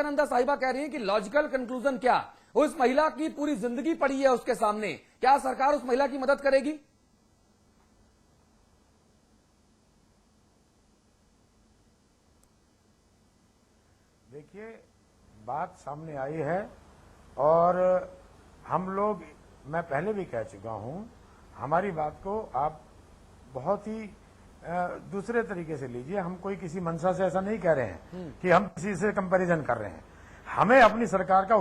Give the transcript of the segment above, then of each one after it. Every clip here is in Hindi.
अलकानंदा साहिबा कह रही हैं कि लॉजिकल कंक्लूजन क्या, उस महिला की पूरी जिंदगी पड़ी है उसके सामने, क्या सरकार उस महिला की मदद करेगी? देखिए, बात सामने आई है और हम लोग, मैं पहले भी कह चुका हूं, हमारी बात को आप बहुत ही दूसरे तरीके से लीजिए। हम कोई किसी मंशा से ऐसा नहीं कह रहे हैं कि हम किसी से कंपैरिजन कर रहे हैं। हमें अपनी सरकार का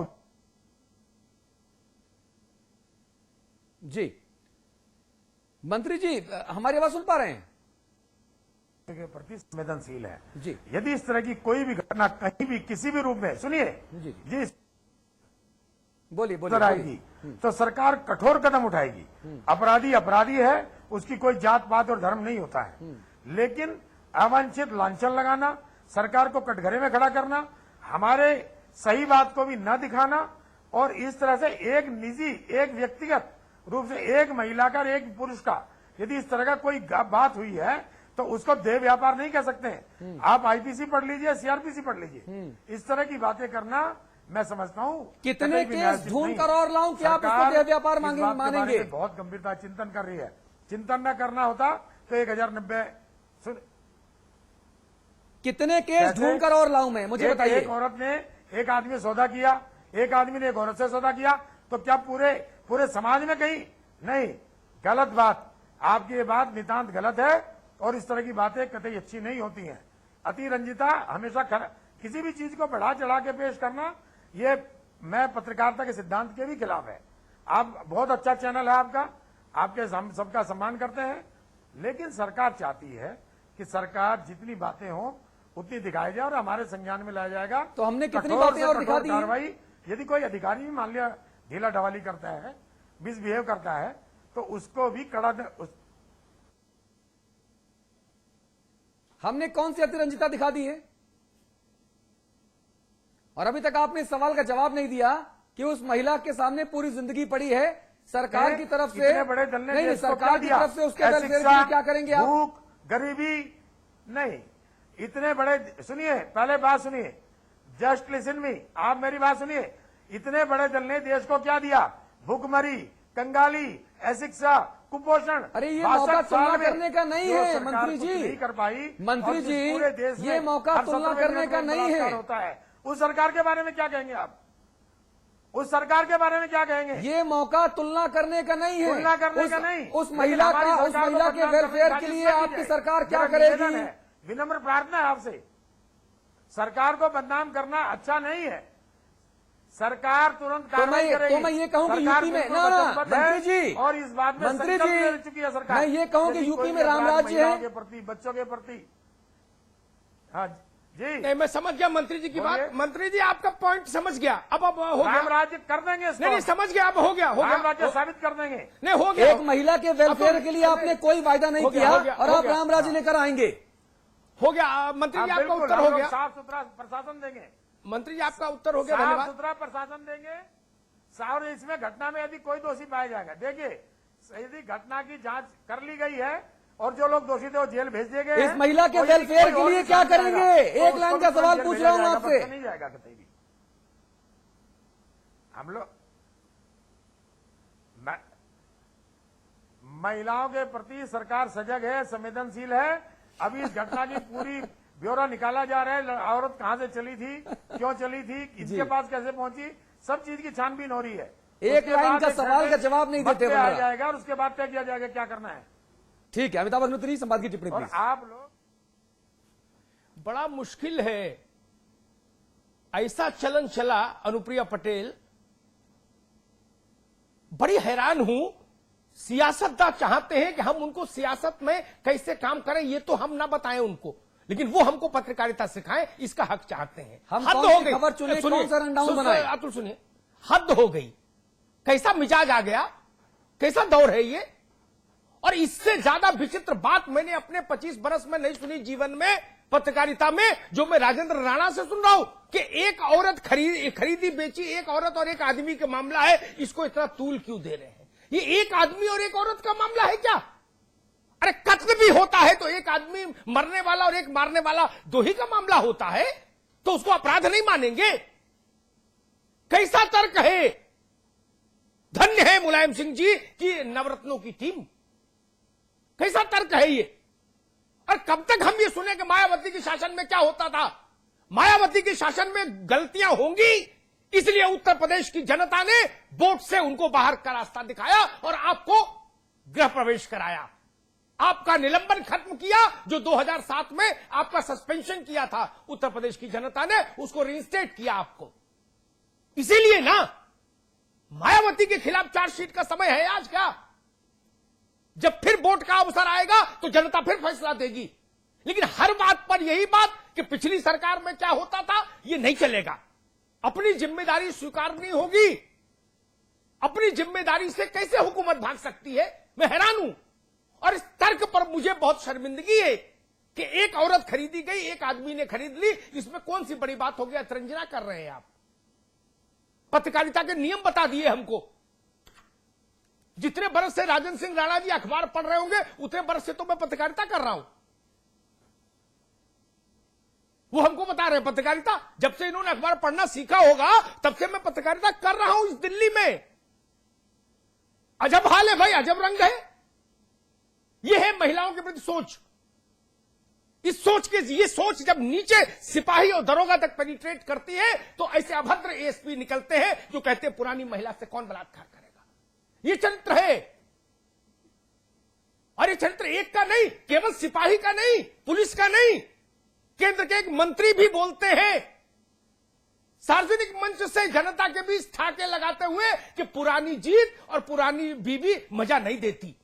जी मंत्री जी, हमारी आवाज सुन पा रहे हैं? के प्रति संवेदनशील है जी। यदि इस तरह की कोई भी घटना कहीं भी किसी भी रूप में, सुनिए जी, बोलिए आएगी तो सरकार कठोर कदम उठाएगी। अपराधी अपराधी है, उसकी कोई जात पात और धर्म नहीं होता है। लेकिन अवांछित लांछन लगाना, सरकार को कटघरे में खड़ा करना, हमारे सही बात को भी न दिखाना और इस तरह से एक निजी, एक व्यक्तिगत रूप से एक महिला का, एक पुरुष का यदि इस तरह का कोई बात हुई है तो उसको देह व्यापार नहीं कह सकते हैं। आप आईपीसी पढ़ लीजिए, सीआरपीसी पढ़ लीजिए। इस तरह की बातें करना मैं समझता हूं कितने केस ढूंढ कर और लाऊं कि आप इसको देह व्यापार मानेंगे? बहुत गंभीरता चिंतन कर रही है। चिंतन न करना होता तो 1090 कितने केस ढूंढ कर और लाऊं मैं, मुझे बताइए। एक औरत ने एक आदमी सौदा किया, एक आदमी ने एक औरत से सौदा किया, तो क्या पूरे समाज में कहीं नहीं? गलत बात, आपकी ये बात नितांत गलत है और इस तरह की बातें कतई अच्छी नहीं होती हैं। अतिरंजिता हमेशा किसी भी चीज को बढ़ा चढ़ा के पेश करना, ये मैं पत्रकारिता के सिद्धांत के भी खिलाफ है। आप बहुत अच्छा चैनल है आपका, आपके सबका सम्मान करते हैं, लेकिन सरकार चाहती है कि सरकार जितनी बातें हों उतनी दिखाई जाए और हमारे संज्ञान में लाया जाएगा। तो हमने कितनी बातें और दिखा दी? कार्रवाई, यदि कोई अधिकारी भी मान लिया ढीला ढवाली करता है, मिसबिहेव करता है, तो उसको भी कड़ा हमने कौन सी अतिरंजिता दिखा दी है? और अभी तक आपने इस सवाल का जवाब नहीं दिया कि उस महिला के सामने पूरी जिंदगी पड़ी है, सरकार की तरफ से बड़े दल ने नहीं, सरकार की तरफ से उसके वेलफेयर के लिए क्या करेंगे आप? भूख, गरीबी नहीं, इतने बड़े, सुनिए पहले बात सुनिए, जस्ट लिसन मी, आप मेरी बात सुनिए। इतने बड़े दल ने देश को क्या दिया? भूखमरी, कंगाली, अशिक्षा, कुपोषण। अरे ये मौका तुलना करने का नहीं है मंत्री जी, नहीं कर पाई मंत्री जी, पूरे देश ये मौका तुलना करने का नहीं है। होता है। उस सरकार के बारे में क्या कहेंगे आप? उस सरकार के बारे में क्या कहेंगे? ये मौका तुलना करने का नहीं है, तुलना करने का नहीं। उस महिला के वेलफेयर के लिए आपकी सरकार क्या करेगी? विनम्र प्रार्थना है आपसे, सरकार को बदनाम करना अच्छा नहीं है। सरकार तुरंत कार्रवाई करेगी। तो मैं ये कहूं कि यूपी में मंत्री जी, और इस बात में मंत्री संकल्प जी, ले चुकी है सरकार। मैं ये कहूं कि यूपी में राम राज्य है, के प्रति, बच्चों के प्रति। हाँ जी, नहीं, मैं समझ गया मंत्री जी की बात। मंत्री जी आपका पॉइंट समझ गया। अब हो गया, राम राज्य कर देंगे। नहीं समझ गया, अब हो गया, राम राज्य साबित कर देंगे। नहीं हो गया। एक महिला के वेलफेयर के लिए आपने कोई वायदा नहीं किया और आप राम राज्य लेकर आएंगे। हो गया मंत्री जी, आपका उत्तर हो गया। साफ सुथरा प्रशासन देंगे मंत्री जी, आपका उत्तर हो गया, साफ धन्यवाद। सुथरा प्रशासन देंगे। और इसमें घटना में यदि कोई दोषी पाया जाएगा, देखिए यदि घटना की जांच कर ली गई है और जो लोग दोषी थे वो जेल भेज दिए गए, इस महिला के वेलफेयर के लिए क्या करेंगे? एक लाइन का सवाल पूछ रहा हूं आपसे। नहीं जाएगा कहीं भी। हम लोग महिलाओं के प्रति सरकार सजग है, संवेदनशील है। अभी इस घटना की पूरी ब्यौरा निकाला जा रहा है। औरत कहां से चली थी, क्यों चली थी, इसके पास कैसे पहुंची, सब चीज की छानबीन हो रही है। एक लाइन का सवाल का जवाब नहीं देते आ जाएगा और उसके बाद तय किया जाएगा क्या करना है। ठीक है, अमिताभ अग्निहोत्री संवाद की टिप्पणी और प्लीज। आप लोग, बड़ा मुश्किल है, ऐसा चलन चला। अनुप्रिया पटेल, बड़ी हैरान हूं। सियासतदान चाहते हैं कि हम उनको सियासत में कैसे काम करें ये तो हम ना बताएं उनको, लेकिन वो हमको पत्रकारिता सिखाएं, इसका हक चाहते हैं। हम हद कौन हो सी गई। खबर चुने, कौन सा रनडाउन बनाए? अतुल सुनिए, हद हो गई। कैसा मिजाज आ गया, कैसा दौर है ये। और इससे ज्यादा विचित्र बात मैंने अपने 25 बरस में नहीं सुनी जीवन में, पत्रकारिता में, जो मैं राजेंद्र राणा से सुन रहा हूं कि एक औरत खरीदी बेची, एक औरत और एक आदमी का मामला है, इसको इतना तूल क्यों दे रहे हैं? ये एक आदमी और एक औरत का मामला है क्या? अरे कत्ल भी होता है तो एक आदमी मरने वाला और एक मारने वाला, दो ही का मामला होता है। तो उसको अपराध नहीं मानेंगे? कैसा तर्क है? धन्य है मुलायम सिंह जी की नवरत्नों की टीम। कैसा तर्क है ये? और कब तक हम ये सुने कि मायावती के शासन में क्या होता था? मायावती के शासन में गलतियां होंगी, इसलिए उत्तर प्रदेश की जनता ने वोट से उनको बाहर का रास्ता दिखाया और आपको गृह प्रवेश कराया, आपका निलंबन खत्म किया। जो 2007 में आपका सस्पेंशन किया था उत्तर प्रदेश की जनता ने, उसको रिइंस्टेट किया आपको। इसीलिए ना मायावती के खिलाफ चार्जशीट का समय है आज का। जब फिर वोट का अवसर आएगा तो जनता फिर फैसला देगी। लेकिन हर बात पर यही बात कि पिछली सरकार में क्या होता था, यह नहीं चलेगा। अपनी जिम्मेदारी स्वीकारनी होगी। अपनी जिम्मेदारी से कैसे हुकूमत भाग सकती है? मैं हैरान हूं। और इस तर्क पर मुझे बहुत शर्मिंदगी है कि एक औरत खरीदी गई, एक आदमी ने खरीद ली, इसमें कौन सी बड़ी बात हो गया? तरंजना कर रहे हैं आप। पत्रकारिता के नियम बता दिए हमको। जितने बरस से राजन सिंह राणा जी अखबार पढ़ रहे होंगे, उतने बरस से तो मैं पत्रकारिता कर रहा हूं। वो हमको बता रहे हैं पत्रकारिता। जब से इन्होंने अखबार पढ़ना सीखा होगा, तब से मैं पत्रकारिता कर रहा हूं इस दिल्ली में। अजब हाल है भाई, अजब रंग है। यह है महिलाओं के प्रति सोच। इस सोच के, ये सोच जब नीचे सिपाही और दरोगा तक पेनिट्रेट करती है, तो ऐसे अभद्र एएसपी निकलते हैं जो कहते हैं पुरानी महिला से कौन बलात्कार करेगा। ये चरित्र है। और ये चरित्र एक का नहीं, केवल सिपाही का नहीं, पुलिस का नहीं, केंद्र के एक मंत्री भी बोलते हैं सार्वजनिक मंच से जनता के बीच ठाके लगाते हुए कि पुरानी जीत और पुरानी बीबी मजा नहीं देती।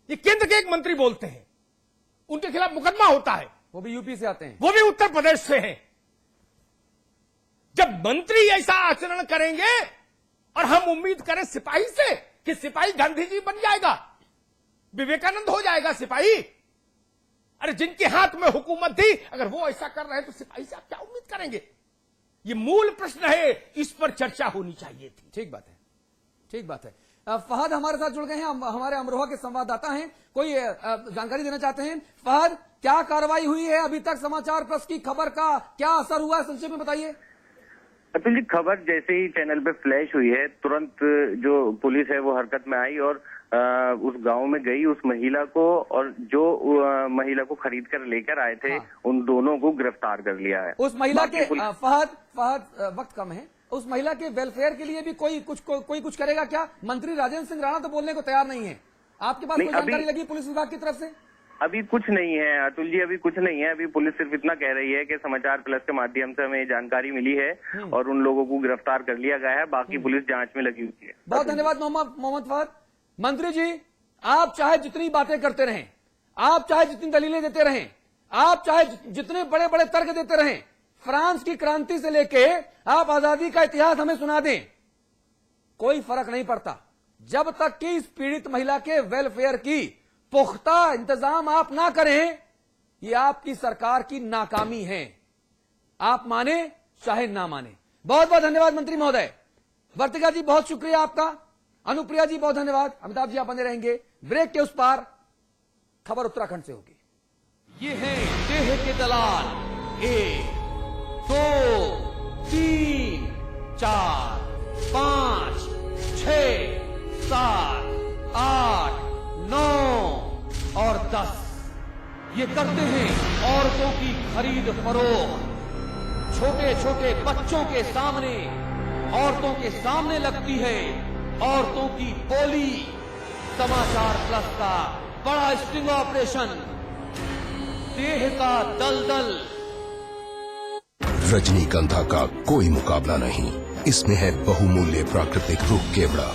ये केंद्र के एक मंत्री बोलते हैं। उनके खिलाफ मुकदमा होता है। वो भी यूपी से आते हैं, वो भी उत्तर प्रदेश से हैं। जब मंत्री ऐसा आचरण करेंगे और हम उम्मीद करें सिपाही से कि सिपाही गांधी जी बन जाएगा, विवेकानंद हो जाएगा सिपाही। अरे जिनके हाथ में हुकूमत थी, अगर वो ऐसा कर रहे हैं तो सिपाही से आप क्या उम्मीद करेंगे? ये मूल प्रश्न है, इस पर चर्चा होनी चाहिए थी। ठीक बात है, ठीक बात है। फहद हमारे साथ जुड़ गए हैं, हमारे अमरोहा के संवाददाता हैं, कोई जानकारी देना चाहते हैं? फहद, क्या कार्रवाई हुई है अभी तक? समाचार प्लस की खबर का क्या असर हुआ है, संक्षेप में बताइए। अतुल जी, खबर जैसे ही चैनल पे फ्लैश हुई है, तुरंत जो पुलिस है वो हरकत में आई और उस गांव में गई, उस महिला को और जो महिला को खरीद कर लेकर आए थे, हाँ। उन दोनों को गिरफ्तार कर लिया है। उस महिला के फहद वक्त कम है, उस महिला के वेलफेयर के लिए भी कोई कुछ करेगा क्या? मंत्री राजेंद्र सिंह राणा तो बोलने को तैयार नहीं है। आपके पास कोई जानकारी लगी पुलिस विभाग की तरफ से? अभी कुछ नहीं है अतुल जी, अभी कुछ नहीं है। अभी पुलिस सिर्फ इतना कह रही है कि समाचार प्लस के माध्यम से हमें जानकारी मिली है और उन लोगों को गिरफ्तार कर लिया गया है। बाकी पुलिस जांच में लगी हुई है। बहुत धन्यवाद मोहम्मद फहद। मंत्री जी, आप चाहे जितनी बातें करते रहें, आप चाहे जितनी दलीलें देते रहें, आप चाहे जितने बड़े बड़े तर्क देते रहें, फ्रांस की क्रांति से लेके आप आजादी का इतिहास हमें सुना दें, कोई फर्क नहीं पड़ता। जब तक कि इस पीड़ित महिला के वेलफेयर की पुख्ता इंतजाम आप ना करें, ये आपकी सरकार की नाकामी है। आप माने चाहे ना माने। बहुत बहुत धन्यवाद मंत्री महोदय। वर्तिका जी बहुत शुक्रिया आपका। अनुप्रिया जी बहुत धन्यवाद। अमिताभ जी आप बने रहेंगे। ब्रेक के उस पार खबर उत्तराखंड से होगी। ये है देह के दलाल, 1 2 3 4 5 6 7 8 9 और 10। ये करते हैं औरतों की खरीद फरोख्त। छोटे छोटे बच्चों के सामने, औरतों के सामने लगती है औरतों की बोली। समाचार प्लस का बड़ा स्टिंग ऑपरेशन, देह का दलदल। रजनीगंधा का कोई मुकाबला नहीं। इसमें है बहुमूल्य प्राकृतिक रूप केवड़ा,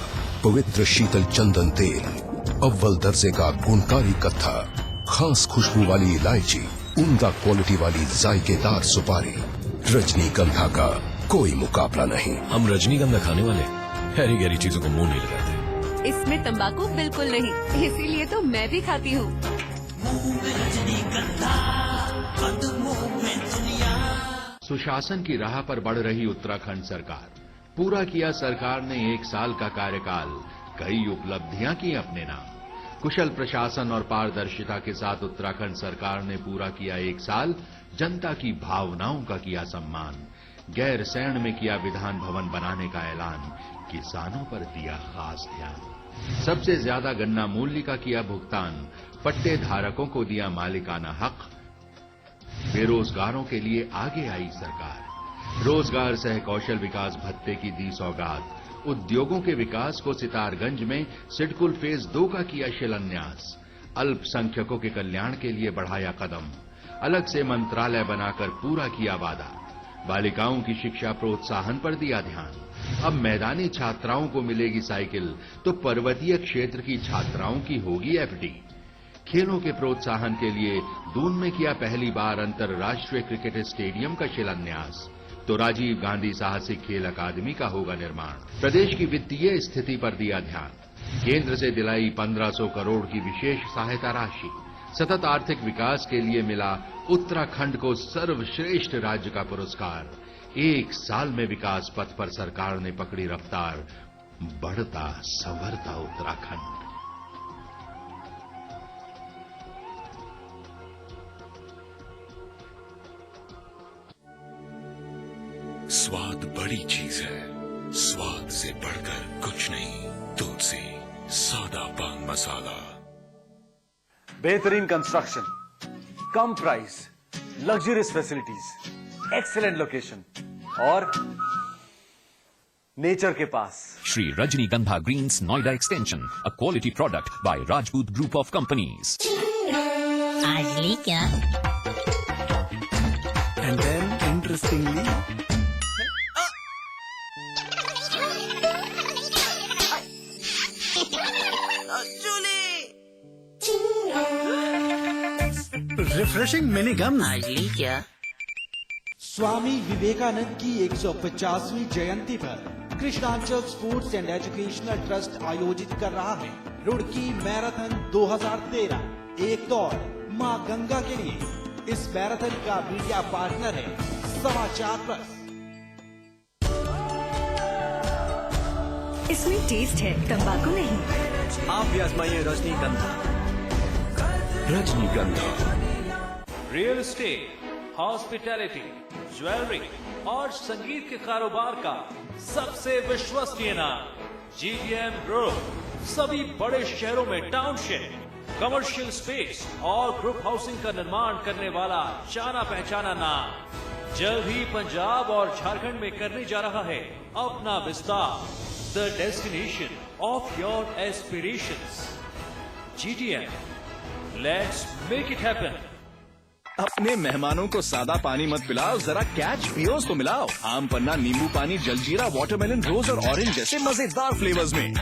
पवित्र शीतल चंदन तेल, अव्वल दर्जे का गुणकारी कत्था, खास खुशबू वाली इलायची, उम्दा क्वालिटी वाली जायकेदार सुपारी। रजनीगंधा का कोई मुकाबला नहीं। हम रजनीगंधा खाने वाले हैरी गहरी चीजों को मुंह नहीं लगाते। इसमें तंबाकू बिल्कुल नहीं, इसीलिए तो मैं भी खाती हूँ। सुशासन की राह पर बढ़ रही उत्तराखंड सरकार। पूरा किया सरकार ने 1 साल का कार्यकाल, कई उपलब्धियां की अपने नाम। कुशल प्रशासन और पारदर्शिता के साथ उत्तराखंड सरकार ने पूरा किया 1 साल, जनता की भावनाओं का किया सम्मान, गैर सैण में किया विधान भवन बनाने का ऐलान, किसानों पर दिया खास ध्यान। सबसे ज्यादा गन्ना मूल्य का किया भुगतान, पट्टे धारकों को दिया मालिकाना हक, बेरोजगारों के लिए आगे आई सरकार, रोजगार सह कौशल विकास भत्ते की दी सौगात, उद्योगों के विकास को सितारगंज में सिडकुल फेज 2 का किया शिलान्यास, अल्पसंख्यकों के कल्याण के लिए बढ़ाया कदम, अलग से मंत्रालय बनाकर पूरा किया वादा, बालिकाओं की शिक्षा प्रोत्साहन पर दिया ध्यान। अब मैदानी छात्राओं को मिलेगी साइकिल तो पर्वतीय क्षेत्र की छात्राओं की होगी एफडी। खेलों के प्रोत्साहन के लिए दून में किया पहली बार अंतर्राष्ट्रीय क्रिकेट स्टेडियम का शिलान्यास, तो राजीव गांधी साहसिक खेल अकादमी का होगा निर्माण। प्रदेश की वित्तीय स्थिति पर दिया ध्यान, केंद्र से दिलाई 1500 करोड़ की विशेष सहायता राशि, सतत आर्थिक विकास के लिए मिला उत्तराखंड को सर्वश्रेष्ठ राज्य का पुरस्कार, 1 साल में विकास पथ पर सरकार ने पकड़ी रफ्तार, बढ़ता संवरता उत्तराखंड। स्वाद बड़ी चीज है, स्वाद से बढ़कर कुछ नहीं, तुलसी सादा पान मसाला। बेहतरीन कंस्ट्रक्शन, कम price, luxurious facilities, excellent location और नेचर के पास। Sri Rajnigandha Greens Noida Extension, a quality product by Rajput Group of Companies. आज ली क्या? And then interestingly, refreshing mini gum. आज ली क्या? स्वामी विवेकानंद की 150वीं जयंती पर Krishnanchal sports and educational trust आयोजित कर रहा है रुड़की मैराथन 2013। एक दौड़ मां गंगा के लिए। इस मैराथन का मीडिया पार्टनर है समाचार प्लस। इसमें टेस्ट है, तंबाकू नहीं। आप भी आजमाइए रजनीगंधा। Rajnigandha. Real estate, hospitality, jewellery और संगीत के कारोबार का सबसे विश्वसनीय नाम GTM ग्रुप। सभी बड़े शहरों में टाउनशिप, कमर्शियल स्पेस और ग्रुप हाउसिंग का निर्माण करने वाला जाना पहचाना नाम। जल्द ही पंजाब और झारखंड में करने जा रहा है अपना विस्तार। The destination of your aspirations, GTM, let's make it happen. अपने मेहमानों को सादा पानी मत पिलाओ, जरा कैच पियोस तो मिलाओ। आम पन्ना, नींबू पानी, जलजीरा, वाटरमेलन, रोज और ऑरेंज जैसे मजेदार फ्लेवर्स में।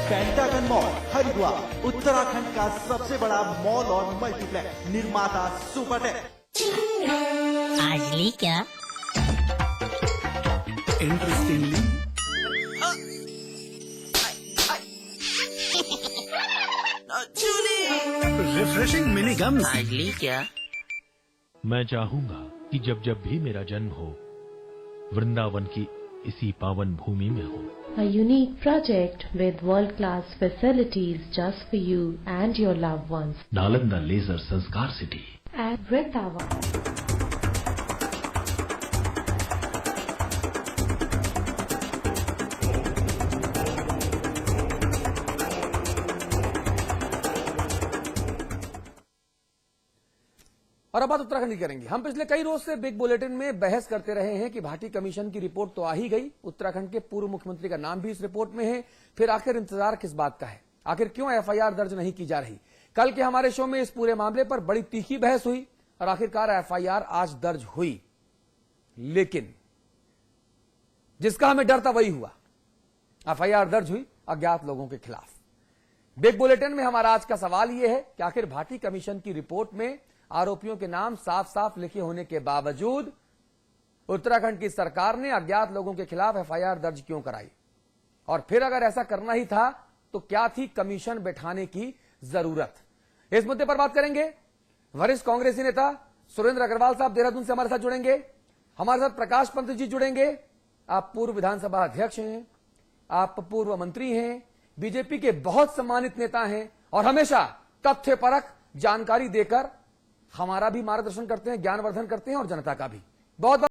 पेंटागन मॉल हरिद्वार, उत्तराखंड का सबसे बड़ा मॉल और मल्टीप्लेक्स। निर्माता सुपरटेक। आज ली क्या? Interestingly, refreshing mini gum. आज ली क्या? मैं चाहूंगा कि जब जब भी मेरा जन्म हो, वृंदावन की इसी पावन भूमि में हो। A unique project with world-class facilities just for you and your loved ones. Nalanda leisure Sanskar city At Vrindavan. और अब बात उत्तराखंड की करेंगे। हम पिछले कई रोज से बिग बुलेटिन में बहस करते रहे हैं कि भाटी कमीशन की रिपोर्ट तो आ ही गई, उत्तराखंड के पूर्व मुख्यमंत्री का नाम भी इस रिपोर्ट में है, फिर आखिर इंतजार किस बात का है? आखिर क्यों एफआईआर दर्ज नहीं की जा रही? कल के हमारे शो में इस पूरे मामले पर बड़ी तीखी बहस हुई और आखिरकार एफआईआर आज दर्ज हुई, लेकिन जिसका हमें डर था वही हुआ। एफआईआर दर्ज हुई अज्ञात लोगों के खिलाफ। बिग बुलेटिन में हमारा आज का सवाल यह है कि आखिर भाटी कमीशन की रिपोर्ट में आरोपियों के नाम साफ साफ लिखे होने के बावजूद उत्तराखंड की सरकार ने अज्ञात लोगों के खिलाफ एफआईआर दर्ज क्यों कराई? और फिर अगर ऐसा करना ही था तो क्या थी कमीशन बैठाने की जरूरत? इस मुद्दे पर बात करेंगे वरिष्ठ कांग्रेसी नेता सुरेंद्र अग्रवाल साहब देहरादून से हमारे साथ जुड़ेंगे, हमारे साथ प्रकाश पंत जी जुड़ेंगे। आप पूर्व विधानसभा अध्यक्ष हैं, आप पूर्व मंत्री हैं, बीजेपी के बहुत सम्मानित नेता हैं और हमेशा तथ्यपरक जानकारी देकर हमारा भी मार्गदर्शन करते हैं, ज्ञानवर्धन करते हैं और जनता का भी। बहुत